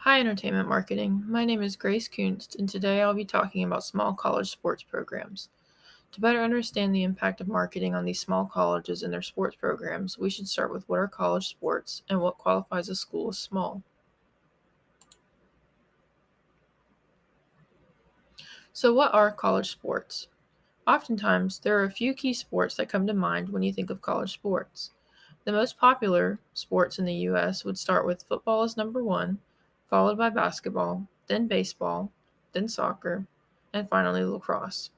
Hi, Entertainment Marketing. My name is Grace Kunst, and today I'll be talking about small college sports programs. To better understand the impact of marketing on these small colleges and their sports programs, we should start with what are college sports and what qualifies a school as small. So, what are college sports? Oftentimes, there are a few key sports that come to mind when you think of college sports. The most popular sports in the US would start with football as number one, followed by basketball, then baseball, then soccer, and finally lacrosse.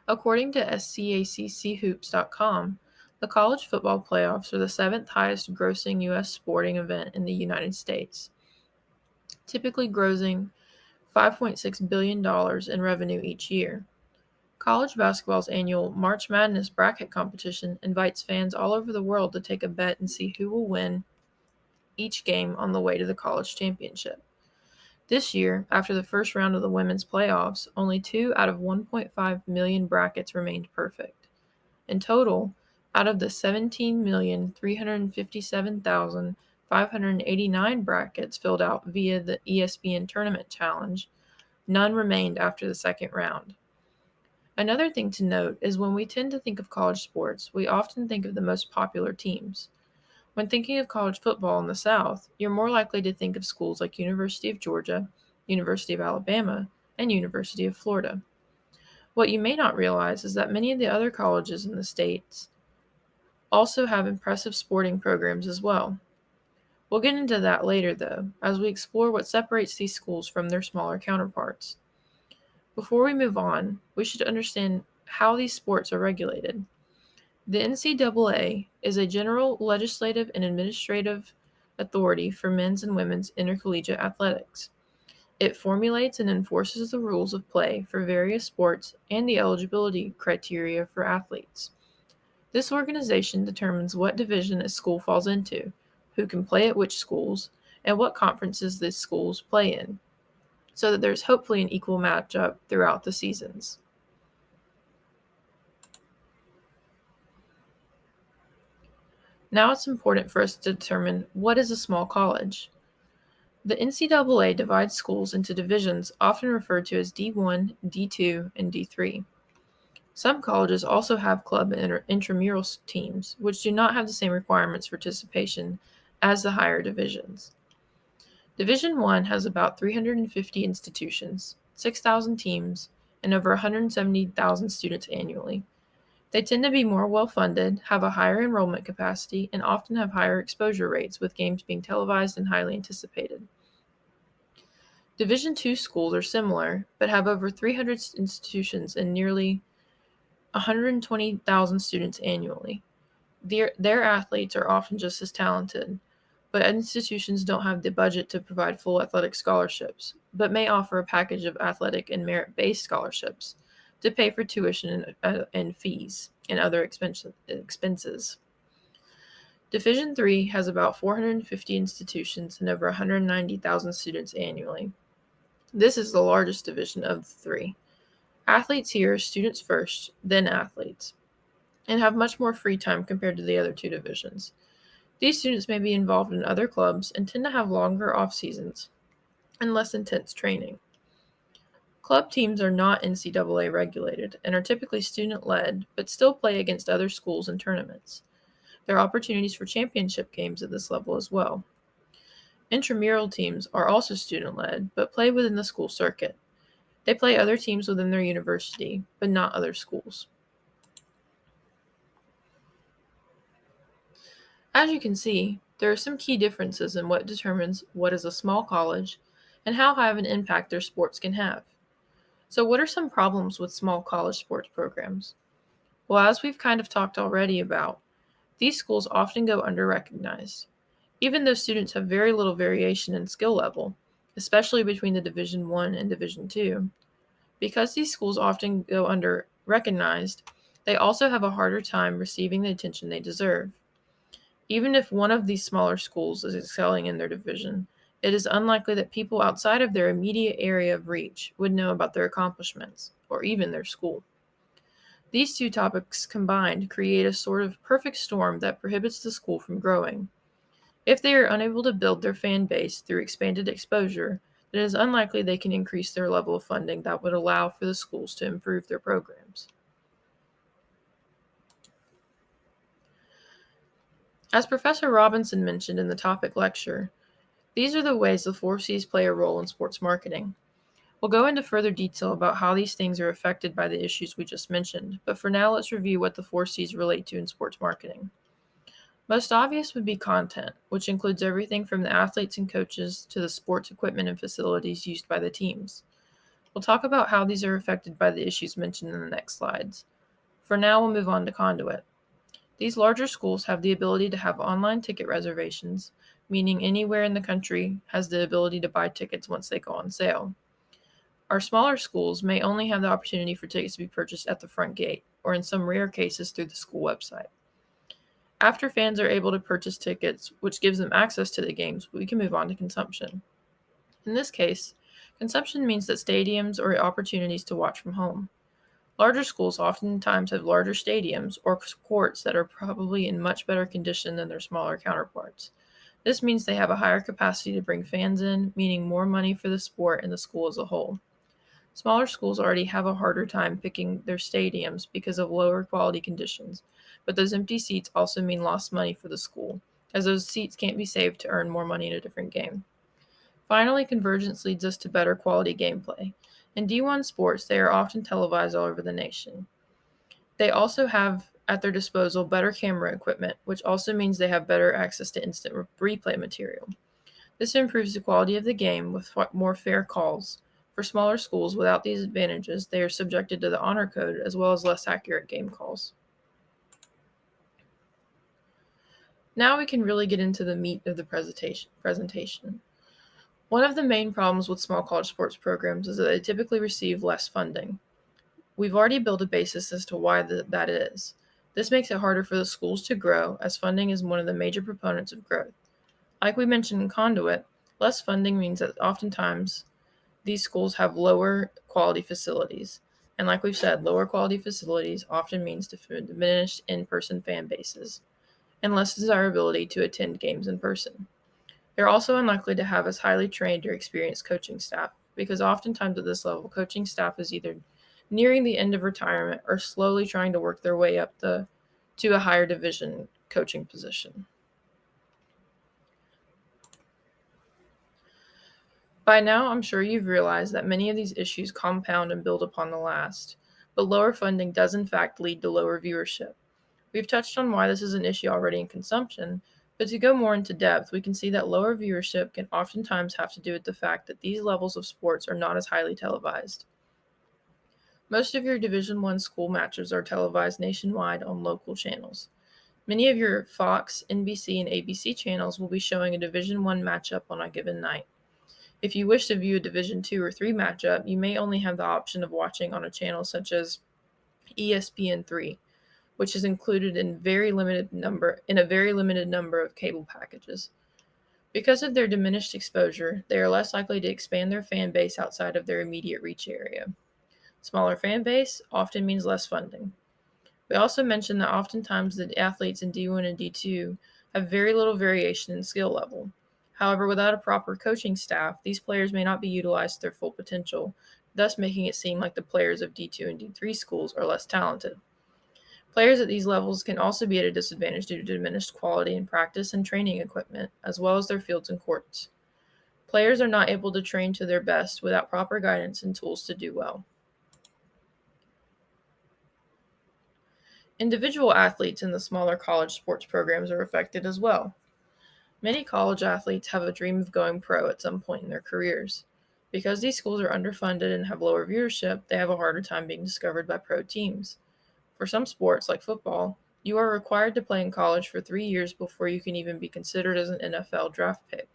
According to SCACCHoops.com, the college football playoffs are the seventh highest grossing U.S. sporting event in the United States, typically grossing $5.6 billion in revenue each year. College basketball's annual March Madness bracket competition invites fans all over the world to take a bet and see who will win each game on the way to the college championship. This year, after the first round of the women's playoffs, only 2 out of 1.5 million brackets remained perfect. In total, out of the 17,357,589 brackets filled out via the ESPN Tournament Challenge, none remained after the second round. Another thing to note is when we tend to think of college sports, we often think of the most popular teams. When thinking of college football in the South, you're more likely to think of schools like University of Georgia, University of Alabama, and University of Florida. What you may not realize is that many of the other colleges in the states also have impressive sporting programs as well. We'll get into that later, though, as we explore what separates these schools from their smaller counterparts. Before we move on, we should understand how these sports are regulated. The NCAA is a general legislative and administrative authority for men's and women's intercollegiate athletics. It formulates and enforces the rules of play for various sports and the eligibility criteria for athletes. This organization determines what division a school falls into, who can play at which schools, and what conferences these schools play in, so that there's hopefully an equal matchup throughout the seasons. Now it's important for us to determine what is a small college. The NCAA divides schools into divisions often referred to as D1, D2, and D3. Some colleges also have club and intramural teams, which do not have the same requirements for participation as the higher divisions. Division 1 has about 350 institutions, 6,000 teams, and over 170,000 students annually. They tend to be more well-funded, have a higher enrollment capacity, and often have higher exposure rates, with games being televised and highly anticipated. Division 2 schools are similar, but have over 300 institutions and nearly 120,000 students annually. Their athletes are often just as talented, but institutions don't have the budget to provide full athletic scholarships, but may offer a package of athletic and merit-based scholarships to pay for tuition and fees and other expenses. Division 3 has about 450 institutions and over 190,000 students annually. This is the largest division of the three. Athletes here are students first, then athletes, and have much more free time compared to the other two divisions. These students may be involved in other clubs and tend to have longer off seasons and less intense training. Club teams are not NCAA regulated and are typically student-led, but still play against other schools in tournaments. There are opportunities for championship games at this level as well. Intramural teams are also student-led, but play within the school circuit. They play other teams within their university, but not other schools. As you can see, there are some key differences in what determines what is a small college and how high of an impact their sports can have. So, what are some problems with small college sports programs? Well, as we've kind of talked already about, these schools often go under-recognized. Even though students have very little variation in skill level, especially between the Division 1 and Division 2, because these schools often go under-recognized, they also have a harder time receiving the attention they deserve. Even if one of these smaller schools is excelling in their division, it is unlikely that people outside of their immediate area of reach would know about their accomplishments, or even their school. These two topics combined create a sort of perfect storm that prohibits the school from growing. If they are unable to build their fan base through expanded exposure, it is unlikely they can increase their level of funding that would allow for the schools to improve their programs. As Professor Robinson mentioned in the topic lecture, these are the ways the 4Cs play a role in sports marketing. We'll go into further detail about how these things are affected by the issues we just mentioned, but for now let's review what the 4Cs relate to in sports marketing. Most obvious would be content, which includes everything from the athletes and coaches to the sports equipment and facilities used by the teams. We'll talk about how these are affected by the issues mentioned in the next slides. For now, we'll move on to conduit. These larger schools have the ability to have online ticket reservations, meaning anywhere in the country has the ability to buy tickets once they go on sale. Our smaller schools may only have the opportunity for tickets to be purchased at the front gate, or in some rare cases through the school website. After fans are able to purchase tickets, which gives them access to the games, we can move on to consumption. In this case, consumption means that stadiums or opportunities to watch from home. Larger schools oftentimes have larger stadiums or courts that are probably in much better condition than their smaller counterparts. This means they have a higher capacity to bring fans in, meaning more money for the sport and the school as a whole. Smaller schools already have a harder time picking their stadiums because of lower quality conditions, but those empty seats also mean lost money for the school, as those seats can't be saved to earn more money in a different game. Finally, convergence leads us to better quality gameplay. In D1 sports, they are often televised all over the nation. They also have at their disposal better camera equipment, which also means they have better access to instant replay material. This improves the quality of the game with more fair calls. For smaller schools without these advantages, they are subjected to the honor code as well as less accurate game calls. Now we can really get into the meat of the presentation. One of the main problems with small college sports programs is that they typically receive less funding. We've already built a basis as to why that is. This makes it harder for the schools to grow, as funding is one of the major proponents of growth. Like we mentioned in conduit, less funding means that oftentimes these schools have lower quality facilities. And like we've said, lower quality facilities often means diminished in-person fan bases and less desirability to attend games in person. They're also unlikely to have as highly trained or experienced coaching staff because oftentimes at this level, coaching staff is either nearing the end of retirement or slowly trying to work their way up to a higher division coaching position. By now, I'm sure you've realized that many of these issues compound and build upon the last, but lower funding does in fact lead to lower viewership. We've touched on why this is an issue already in consumption, but to go more into depth, we can see that lower viewership can oftentimes have to do with the fact that these levels of sports are not as highly televised. Most of your Division I school matches are televised nationwide on local channels. Many of your Fox, NBC, and ABC channels will be showing a Division I matchup on a given night. If you wish to view a Division II or III matchup, you may only have the option of watching on a channel such as ESPN3, which is included in a very limited number of cable packages. Because of their diminished exposure, they are less likely to expand their fan base outside of their immediate reach area. Smaller fan base often means less funding. We also mentioned that oftentimes the athletes in D1 and D2 have very little variation in skill level. However, without a proper coaching staff, these players may not be utilized to their full potential, thus making it seem like the players of D2 and D3 schools are less talented. Players at these levels can also be at a disadvantage due to diminished quality in practice and training equipment, as well as their fields and courts. Players are not able to train to their best without proper guidance and tools to do well. Individual athletes in the smaller college sports programs are affected as well. Many college athletes have a dream of going pro at some point in their careers. Because these schools are underfunded and have lower viewership, they have a harder time being discovered by pro teams. For some sports, like football, you are required to play in college for 3 years before you can even be considered as an NFL draft pick.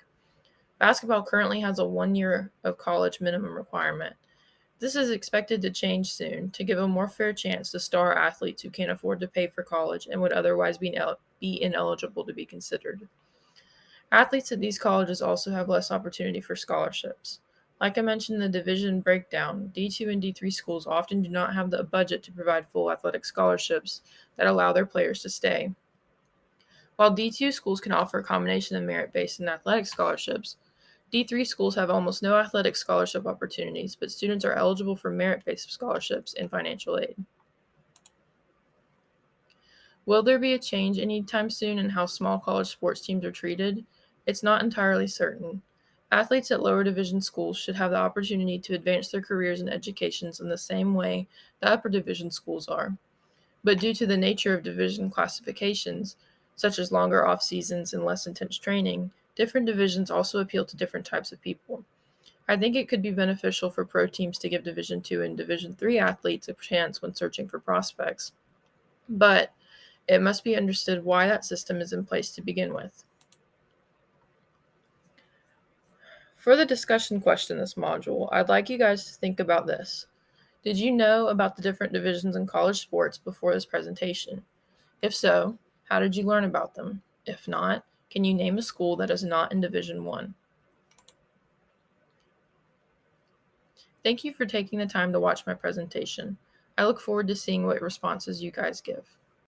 Basketball currently has a 1 year of college minimum requirement. This is expected to change soon to give a more fair chance to star athletes who can't afford to pay for college and would otherwise be ineligible to be considered. Athletes at these colleges also have less opportunity for scholarships. Like I mentioned in the division breakdown, D2 and D3 schools often do not have the budget to provide full athletic scholarships that allow their players to stay. While D2 schools can offer a combination of merit-based and athletic scholarships, D3 schools have almost no athletic scholarship opportunities, but students are eligible for merit-based scholarships and financial aid. Will there be a change anytime soon in how small college sports teams are treated? It's not entirely certain. Athletes at lower division schools should have the opportunity to advance their careers and educations in the same way the upper division schools are. But due to the nature of division classifications, such as longer off seasons and less intense training, different divisions also appeal to different types of people. I think it could be beneficial for pro teams to give Division II and Division III athletes a chance when searching for prospects. But it must be understood why that system is in place to begin with. For the discussion question in this module, I'd like you guys to think about this. Did you know about the different divisions in college sports before this presentation? If so, how did you learn about them? If not, can you name a school that is not in Division I? Thank you for taking the time to watch my presentation. I look forward to seeing what responses you guys give.